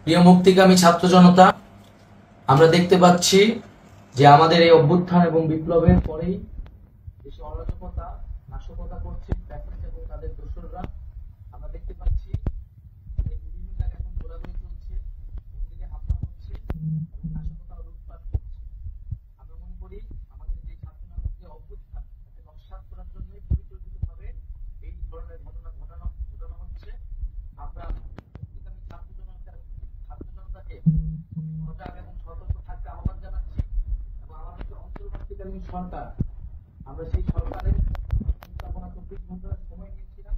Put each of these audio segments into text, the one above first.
প্রিয় মুক্তিকামী ছাত্র জনতা, আমরা দেখতে পাচ্ছি যে আমাদের এই অভ্যুত্থান এবং বিপ্লবের পরেই দেশে অরাজকতা নাশকতা করছে ফ্যাসিস্ট এবং তাদের দোসররা। আমরা দেখতে পাচ্ছি বিভিন্ন জায়গায় এখন গোলাগুলি চলছে, মন্দিরে হামলা হচ্ছে এবং নাশকতা লুটপাট করছে। আমরা মনে করি আমাদের যে ছাত্রদের যে অভ্যুত্থান তাকে নস্যাৎ করার জন্য পরিকল্পিতভাবে এই ধরনের ঘটনা ঘটানো হচ্ছে। আমরা মুক্তিকামী ছাত্র জনতাকে সজাগ এবং সতর্ক থাকতে আহ্বান জানাচ্ছি এবং আমাদের যে অন্তর্বর্তীকালীন সরকার, আমরা সেই সরকারের স্থাপনা 24 ঘন্টার সময় নিয়েছিলাম।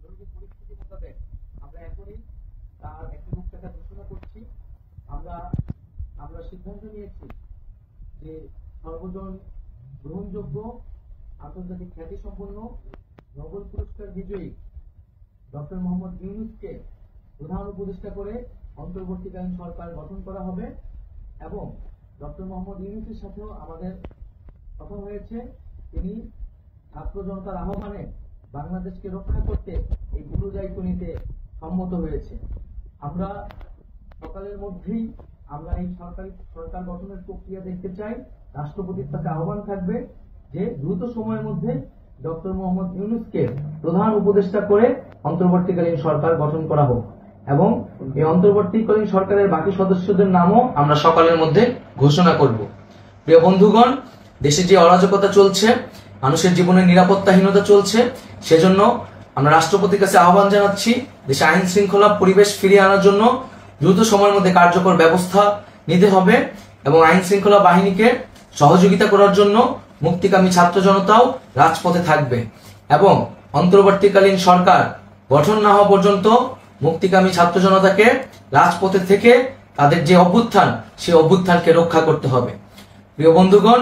জরুরি পরিস্থিতি মোতাবেক আমরা এখনই তার একটি রূপরেখা ঘোষণা করছি। আমরা সিদ্ধান্ত নিয়েছি যে সর্বজন গ্রহণযোগ্য আন্তর্জাতিক খ্যাতিসম্পন্ন নোবেল পুরস্কার বিজয়ী ডক্টর মোহাম্মদ ইউনূসকে প্রধান উপদেষ্টা করে অন্তর্বর্তীকালীন সরকার গঠন করা হবে এবং ডক্টর মোহাম্মদ ইউনূসের সাথেও আমাদের কথা হয়েছে। তিনি ছাত্র জনতার আহ্বানে বাংলাদেশকে রক্ষা করতে এই গুরু দায়িত্ব নিতে সম্মত হয়েছে। আমরা সকালের মধ্যেই আমরা এই সরকার গঠনের প্রক্রিয়া দেখতে চাই। রাষ্ট্রপতির কাছে আহ্বান থাকবে যে দ্রুত সময়ের মধ্যে ডক্টর মোহাম্মদ ইউনূসকে প্রধান উপদেষ্টা করে অন্তর্বর্তীকালীন সরকার গঠন করা হোক এবং এই অন্তর্বর্তীকালীন সরকারের বাকি সদস্যদের নামও আমরা সকালের মধ্যে ঘোষণা করব। প্রিয় বন্ধুগণ, দেশে যে অরাজকতা চলছে, মানুষের জীবনের নিরাপত্তাহীনতা চলছে, সেজন্য আমরা রাষ্ট্রপতির কাছে আহ্বান জানাচ্ছি দেশে আইন শৃঙ্খলা পরিবেশ ফিরিয়ে আনার জন্য দ্রুত সময়ের মধ্যে কার্যকর ব্যবস্থা নিতে হবে এবং আইন শৃঙ্খলা বাহিনীকে সহযোগিতা করার জন্য মুক্তিকামী ছাত্র জনতাও রাজপথে থাকবে এবং অন্তর্বর্তীকালীন সরকার গঠন না হওয়া পর্যন্ত মুক্তিকামী ছাত্র জনতাকে রাজপথে থেকে তাদের যে অভ্যুত্থান, সেই অভ্যুত্থানকে রক্ষা করতে হবে। প্রিয় বন্ধুগণ,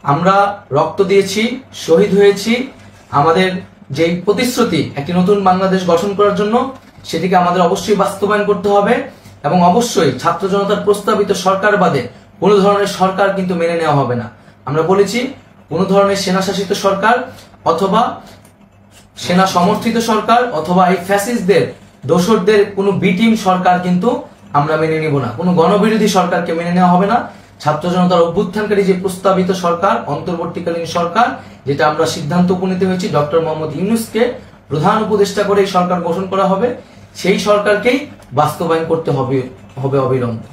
আমরা রক্ত দিয়েছি, শহীদ হয়েছি। আমাদের যে প্রতিশ্রুতি একটি নতুন বাংলাদেশ গঠন করার জন্য, সেটিকে আমাদের অবশ্যই বাস্তবায়ন করতে হবে এবং অবশ্যই ছাত্র জনতার প্রস্তাবিত সরকার বাদে কোনো ধরনের সরকার কিন্তু মেনে নেওয়া হবে না। আমরা বলেছি কোনো ধরনের সেনা শাসিত সরকার অথবা সেনা সমর্থিত সরকার অথবা এই ফ্যাসিস্টদের দোসরদের কোনো বি টিম সরকার কিন্তু আমরা মেনে নিব না। কোনো গণবিরোধী সরকারকে মেনে নেওয়া হবে না। ছাত্র জনতার অভ্যুত্থানকারী যে প্রস্তাবিত সরকার, অন্তর্বর্তীকালীন সরকার, যেটা আমরা সিদ্ধান্ত উপনীত হয়েছি ডক্টর মোহাম্মদ ইউনূসকে প্রধান উপদেষ্টা করে এই সরকার গঠন করা হবে, সেই সরকারকেই বাস্তবায়ন করতে হবে অবিলম্বে।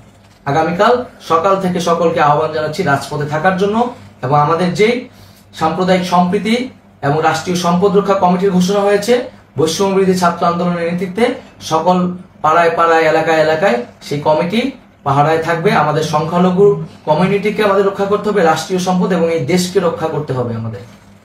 আগামীকাল সকাল থেকে সকলকে আহ্বান জানাচ্ছি রাজপথে থাকার জন্য এবং আমাদের যে সাম্প্রদায়িক সম্প্রীতি এবং রাষ্ট্রীয় সম্পদ রক্ষা কমিটির ঘোষণা হয়েছে বৈষম্য বিরোধী ছাত্র আন্দোলনের নেতৃত্বে, সকল পাড়ায় পাড়ায় এলাকায় এলাকায় সেই কমিটি পাহারায় থাকবে। আমাদের সংখ্যালঘু কমিউনিটিকে আমাদের রক্ষা করতে হবে, রাষ্ট্রীয় সম্পদ এবং এই দেশকে রক্ষা করতে হবে আমাদের।